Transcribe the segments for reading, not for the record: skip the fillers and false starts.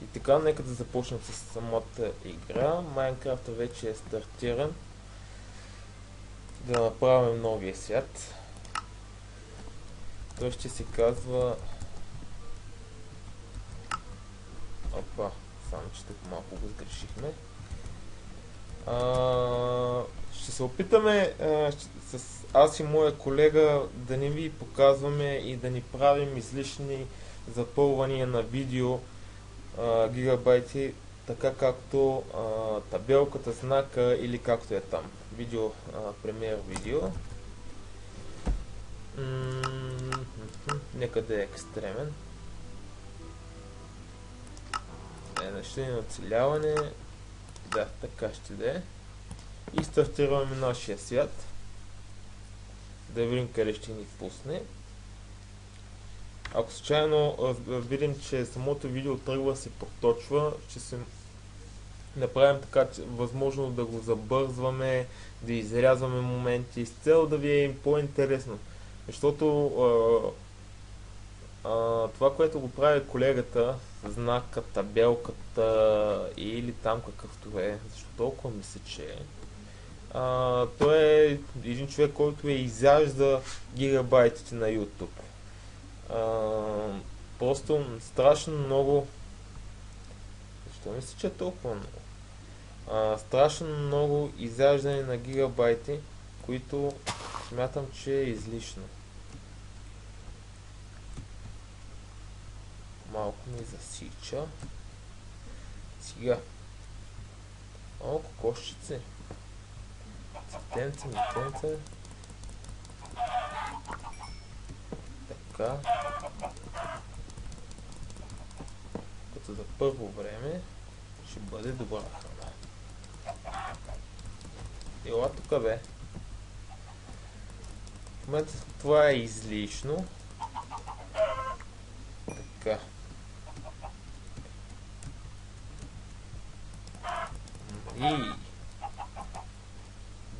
И така, нека да започнем с самата игра. Майнкрафт вече е стартиран. Да направим новия свят. Той ще се казва... Опа, само че тук малко го сгрешихме. Ще се опитаме с аз и моя колега да не ви показваме и да ни правим излишни запълвания на видео гигабайти, така както табелката, знака или както е там. Видео, премиер видео. Нека да е екстремен. Неща на оцеляване. Да, така ще да е. И стартираме нашия свят. Да видим къде ще ни пусне. Ако случайно видим, че самото видео тръгва се проточва, ще се направим така, че възможно да го забързваме, да изрязваме моменти, с цел да ви е по-интересно. Защото това, което го прави колегата, знака, табелката или там какъвто е, защото толкова мисля, че е, той е един човек, който изяжда гигабайтите на YouTube. Просто страшно много. Защо мисля, че е толкова много? Страшно много изяждане на гигабайти, които смятам, че е излишно. Малко ми засича. Сега. О, кокошчици. Цветенце, метенце. Така. Като за първо време ще бъде добра храна. Ела тука, бе. В момента това е излишно. Така. И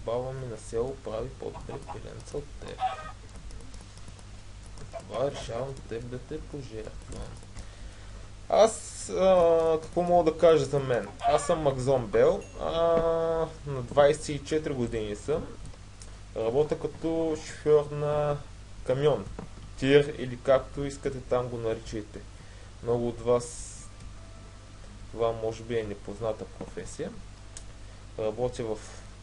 баба ми на село прави по-добре пиленца от теб. Това решавам теб да те пожертвам. Аз, какво мога да кажа за мен? Аз съм Макзон Бел, на 24 години съм. Работя като шофьор на камион, тир или както искате там го наричайте. Много от вас това може би е непозната професия. Работя в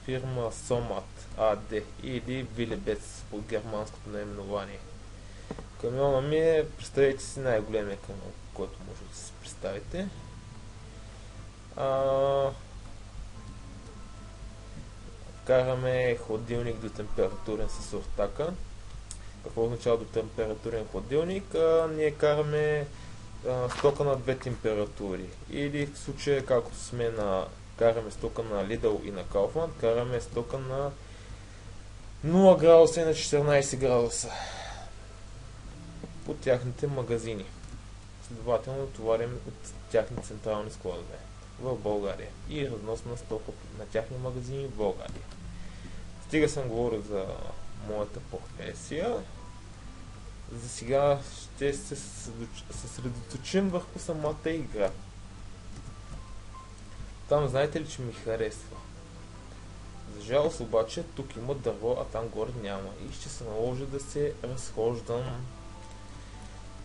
фирма Сомат АД или Вилебец по германското наименование. Камиона ми е, представете си, най-големия камион, който може да си представите. Караме хладилник до температурен с ортака. Какво означава до температурен хладилник? Ние караме стока на две температури. Или в случая, както сме караме стока на Lidl и на Kaufland, караме стока на 0 градуса и на 14 градуса от тяхните магазини. Следователно товарим от тяхни централни складове в България и разнос на стока на тяхни магазини в България. Стига съм говорил за моята професия. За сега ще се съсредоточим върху самата игра. Там знаете ли, че ми харесва? За жалост обаче тук има дърво, а там горе няма. И ще се наложи да се разхождам.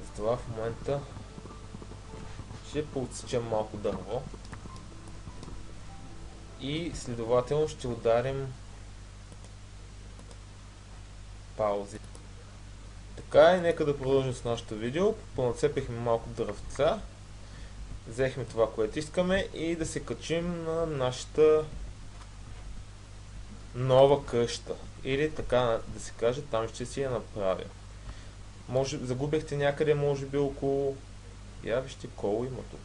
Затова в момента ще поотсечем малко дърво. И следователно ще ударим паузи. Така и нека да продължим с нашото видео. Понацепихме малко дървца. Взехме това, което искаме и да се качим на нашата нова къща. Или така да се каже, там ще си я направя. Загубихте някъде, може би около... Я вижте, коло има тук.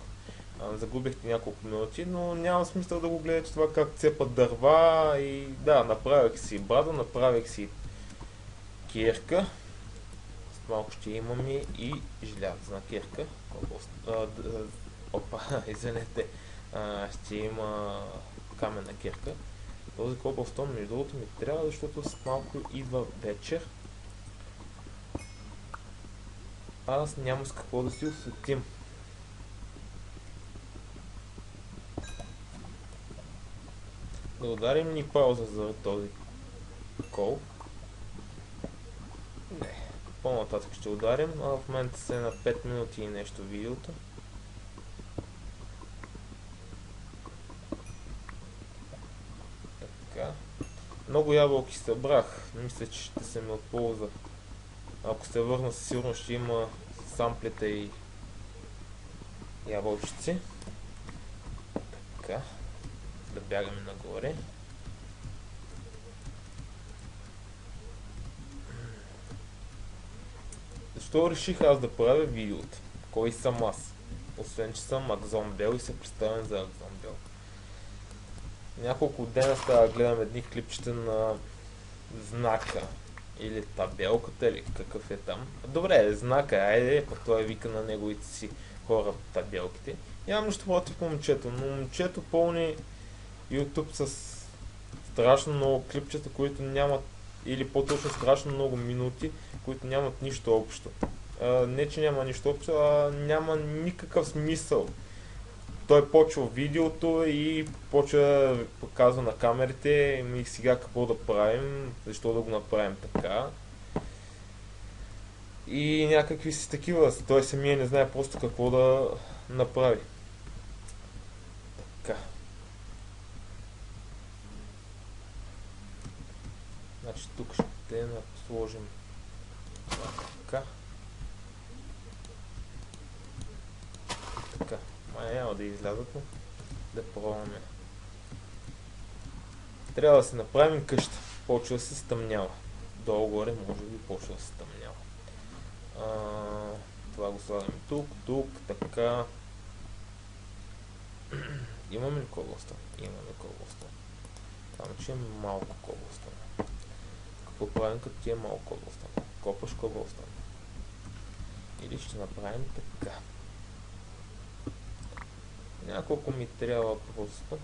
Загубихте няколко минути, но няма смисъл да го гледате това как цепат дърва и... Да, направих си брада, направих си кирка. Малко ще имаме и желязна кирка. Опа, извинете. Ще има каменна кирка. Този кобълстон между другото ми трябва, защото с малко идва вечер. Аз няма с какво да си осветим. Да ударим ни пауза за този кол. Не. По-нататък ще ударим, а в момента се е на 5 минути и нещо видеото. Така. Много ябълки събрах. Мисля, че ще се ми от полза. Ако се върна, със сигурност ще има самплета и ябълчици. Така. Да бягаме нагоре. Защо реших аз да правя видеото? Кой съм аз? Освен, че съм Акзонбел и се представям за Акзонбел. Няколко дена става да гледам едни клипчета на знака или табелката, или какъв е там. Добре, знака, айде, пък той вика на неговите си хора табелките. Нямам нищо против момчето, но момчето пълни YouTube с страшно много клипчета, които нямат, или по-точно страшно много минути, които нямат нищо общо. Не, че няма нищо общо, а няма никакъв смисъл. Той почва видеото и почва да показва на камерите и сега какво да правим, защо да го направим така. И някакви си такива, той самия не знае просто какво да направи. Така. Значи тук ще сложим така. Така. Няма да излязат, но да пробваме. Трябва да се направим къща. Почва да се стъмнява. Долу-горе може би почва да се стъмнява. Това го слагаме тук, така. Имаме ли коблстон? Имаме коблстон. Само че имаме малко коблстон. Какво правим като ти е малко коблстон? Копаш коблстон. Или ще направим така. Няколко ми трябва просто.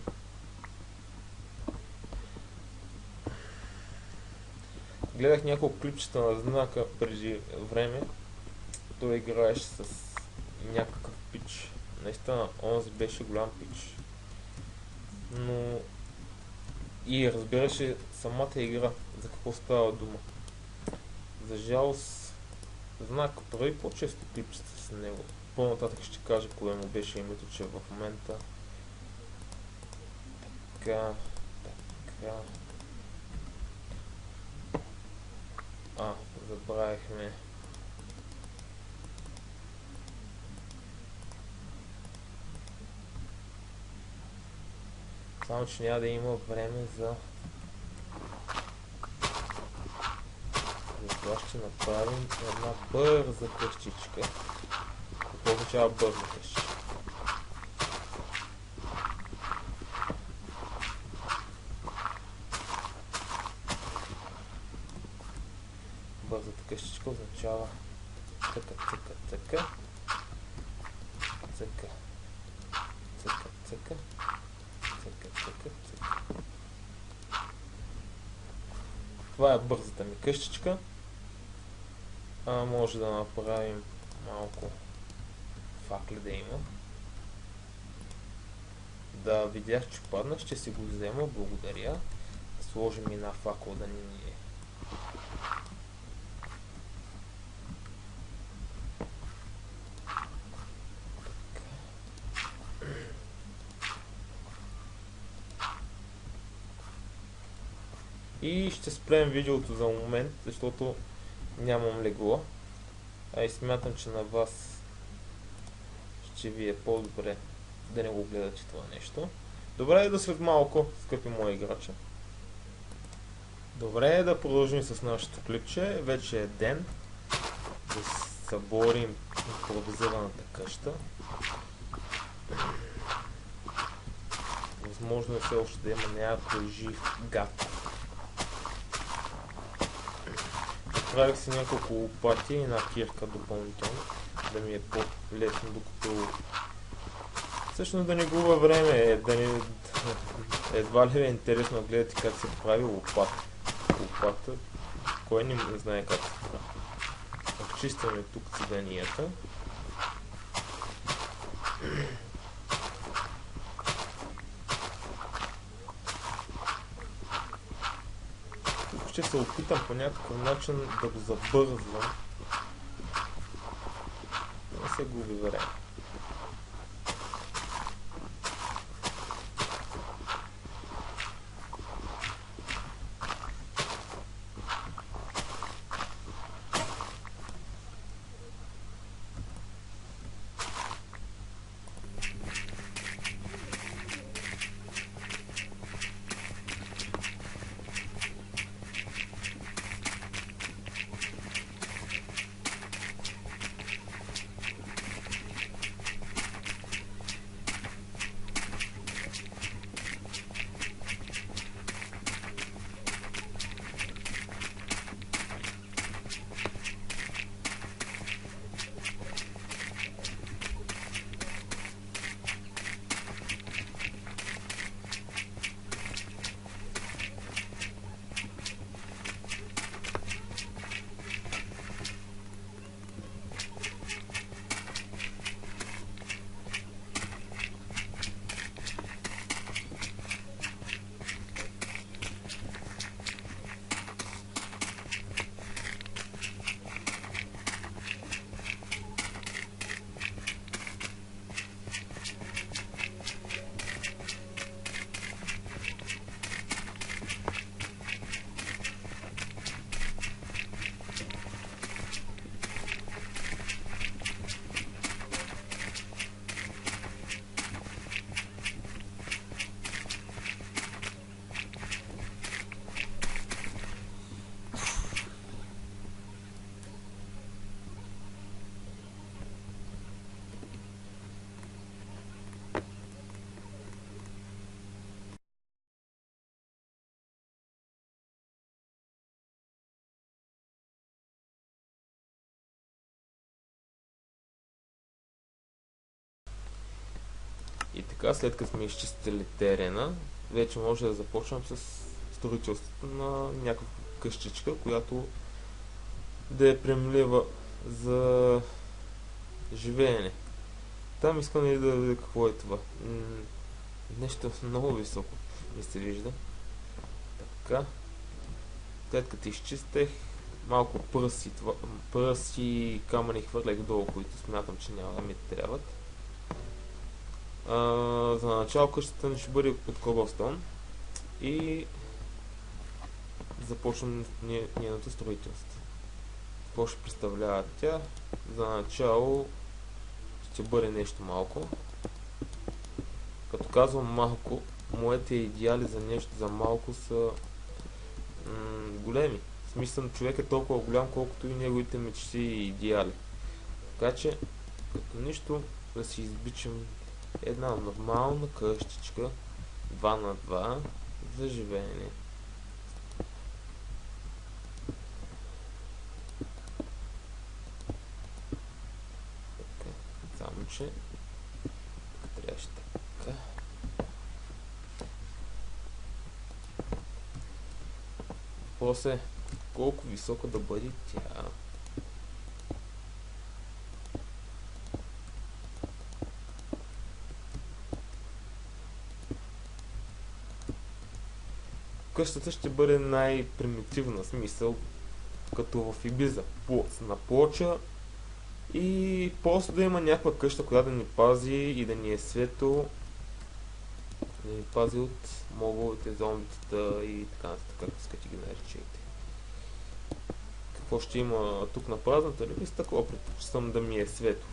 Гледах няколко клипчета на знака преди време. Той играеше с някакъв пич. Наистина, онзи беше голям пич. Но и разбираше самата игра, за какво става дума. За жалост, знак прави по-често клипчета с него. По-нататък ще кажа кое му беше името, че в момента така. Забравихме. Само, че няма да има време за това ще направим една бърза къщичка. Какво означава бърза къщичка? Бързата къщичка означава цъка. Това е бързата ми къщичка. Може да направим малко факли да има. Да, видях, че падна, ще си го взема, благодаря. Сложим една факла да ни е. И ще спрем видеото за момент, защото нямам легло. И смятам, че на вас ще ви е по-добре да не го гледате това нещо. Добре е да след малко, скъпи мои играчи. Добре е да продължим с нашето клипче. Вече е ден. Да съборим импровизираната къща. Възможно е все още да има някой жив гад. Направих си няколко лопати и една кирка допълнително, да ми е по-лесно, докато всъщност да не губя време, едва ли е интересно да гледате как се прави лопата, кой не знае как се прави. Обчистваме тук циганията. ще се опитам по някакъв начин да го забързвам. Не се губи време. И така, след като сме изчистили терена, вече може да започнем с строителството на някаква къщичка, която да е приемлива за живеене. Там искам и да видя какво е това. Нещо много високо ми се вижда. Така. След като изчистех, малко пръст и камъни хвърлях долу, които смятам, че няма да ми трябват. За начало къщата ни ще бъде от Cobblestone и започвам нейното строителство. Какво ще представлява тя? За начало ще бъде нещо малко. Като казвам малко, моите идеали за нещо за малко са големи. В смисъл, човек е толкова голям, колкото и неговите мечти и идеали. Така че, като нищо, да си избичам една нормална къщичка 2 на 2 за живеене. Така, само че трябваше така. После, колко високо да бъде тя? Къщата ще бъде най-примитивна, смисъл, като в Ибиза. На плоча и просто да има някаква къща, която да ни пази и да ни е светло, да ни пази от мобовете, зомбитата и така нататък, както искате ги наречете. Какво ще има тук на празната ли? Такова предпочитам да ми е светло.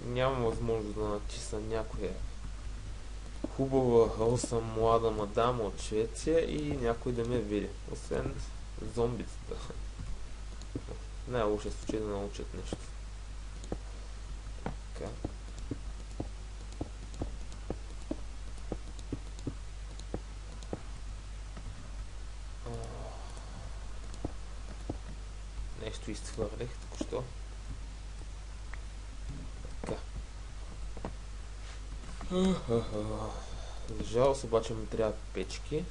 Нямам възможност да натисна някоя хубава, роса, млада мадама от Швеция и някой да ме види. Освен зомбицата. Най-лошия случай да научат нещо. Така. Нещо изхвърлих току-що. Така. За жалост обаче ми трябва печки.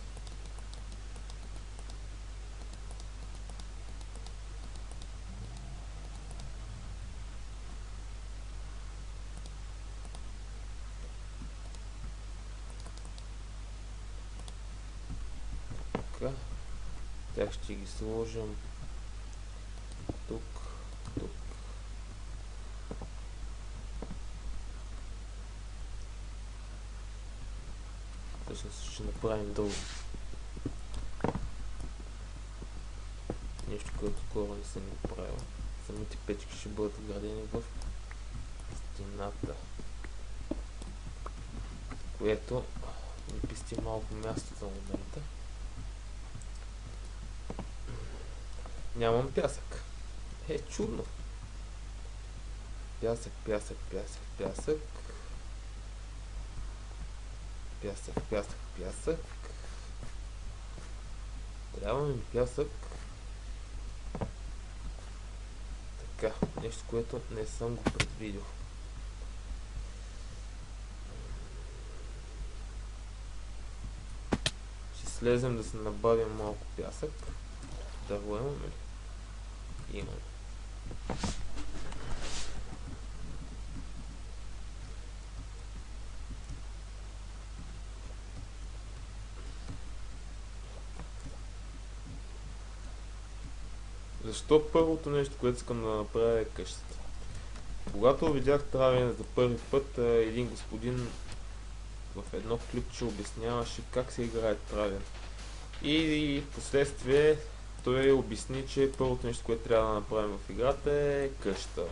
Така. Тях ще ги сложим тук, тук. Всъщност ще направим дълго. Нещо, което скоро не съм го правил. Самите печки ще бъдат вградени в стената. Което ми пести малко място за момента. Нямам пясък. Чудно. Пясък, пясък, пясък, пясък. Пясък, пясък, пясък. Трябва ми пясък. Така, нещо, което не съм го предвидил. Ще слезем да се набавим малко пясък. Дърво имаме ли? Имаме. Защо първото нещо, което искам да направя е къщата? Когато видях травене за първи път, един господин в едно клипче обясняваше как се играе травен. И в последствие той обясни, че първото нещо, което трябва да направим в играта е къща.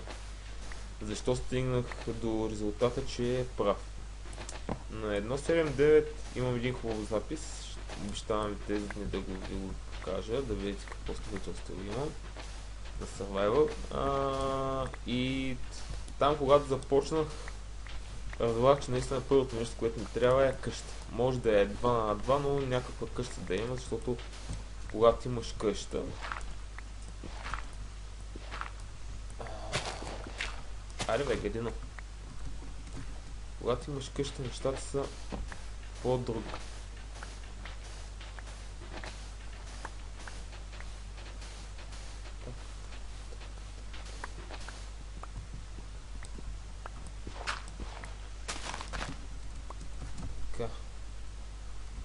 Защо стигнах до резултата, че е прав. На 1.7.9 имам един хубав запис. Обещавам ви тези дни да ви го покажа, да видите какво строителство имам на Survival. И там, когато започнах, разбрах, че наистина първото нещо, което ми трябва е къща. Може да е 2 на 2, но някаква къща да има, защото когато имаш къща, айде бе, гадина. Когато имаш къща, нещата са по-други. Така.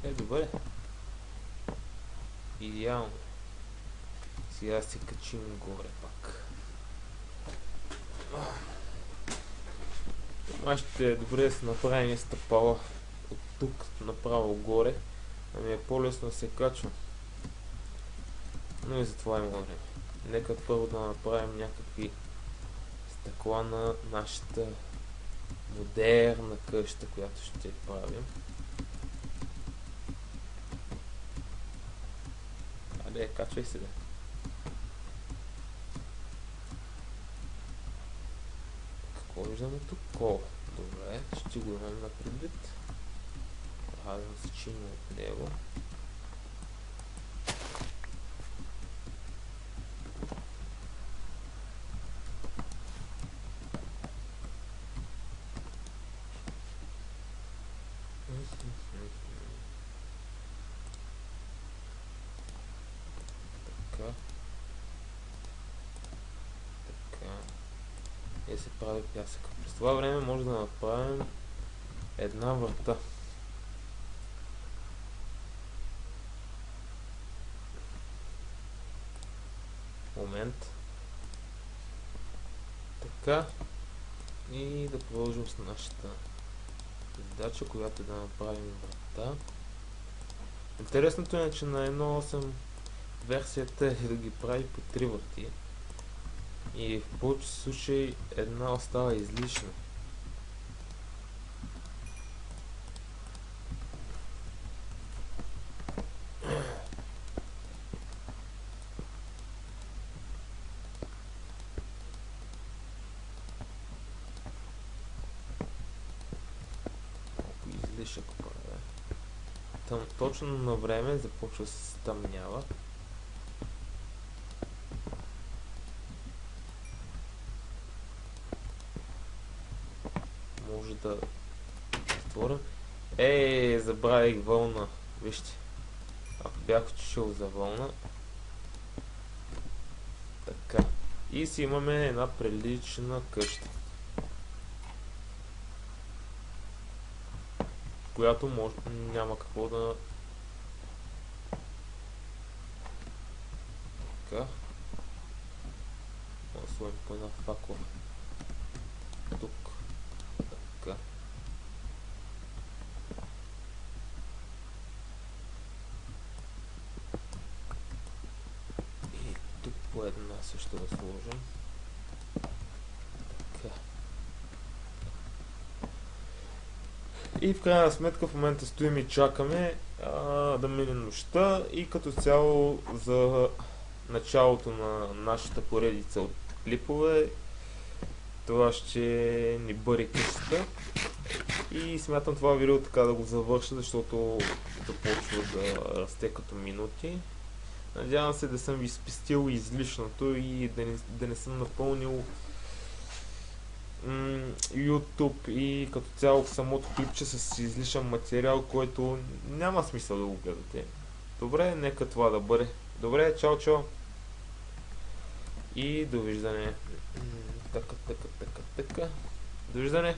Добре. Идеално. Сега се качим горе пак. Май ще е добре да се направим стъпала от тук направо горе, а ми е по-лесно да се качва. Но и за това има време. Нека първо да направим някакви стъкла на нашата модерна къща, която ще правим. Айде, качвай се, бе. Какво виждаме тук? Добре, ще го имам на предвид. Да се чиним от него. И се прави пясък. През това време може да направим една врата. Момент. Така. И да продължим с нашата задача, която е да направим врата. Интересното е, че на 1.8 версията е да ги прави по 3 врати. И в повече случаи една остава излишна. Малко излишък правя. Точно на време започва да се стъмнява. Може да затворя. Забравих вълна. Вижте. Ако бях отишъл за вълна. Така. И си имаме една прилична къща. Която няма какво да Така. Сложим по една факла. Тук. Така. И тук по една също да сложим. Така. И в крайна сметка в момента стоим и чакаме да мине нощта и като цяло за началото на нашата поредица от клипове това ще ни бъде къщата и смятам това видео така да го завърша, защото започва да расте като минути. Надявам се да съм ви спестил излишното и да не съм напълнил YouTube и като цяло самото клипче с излишен материал, който няма смисъл да го гледате. Добре, нека това да бъде. Добре, чао, чао и довиждане. Така. Довиждане.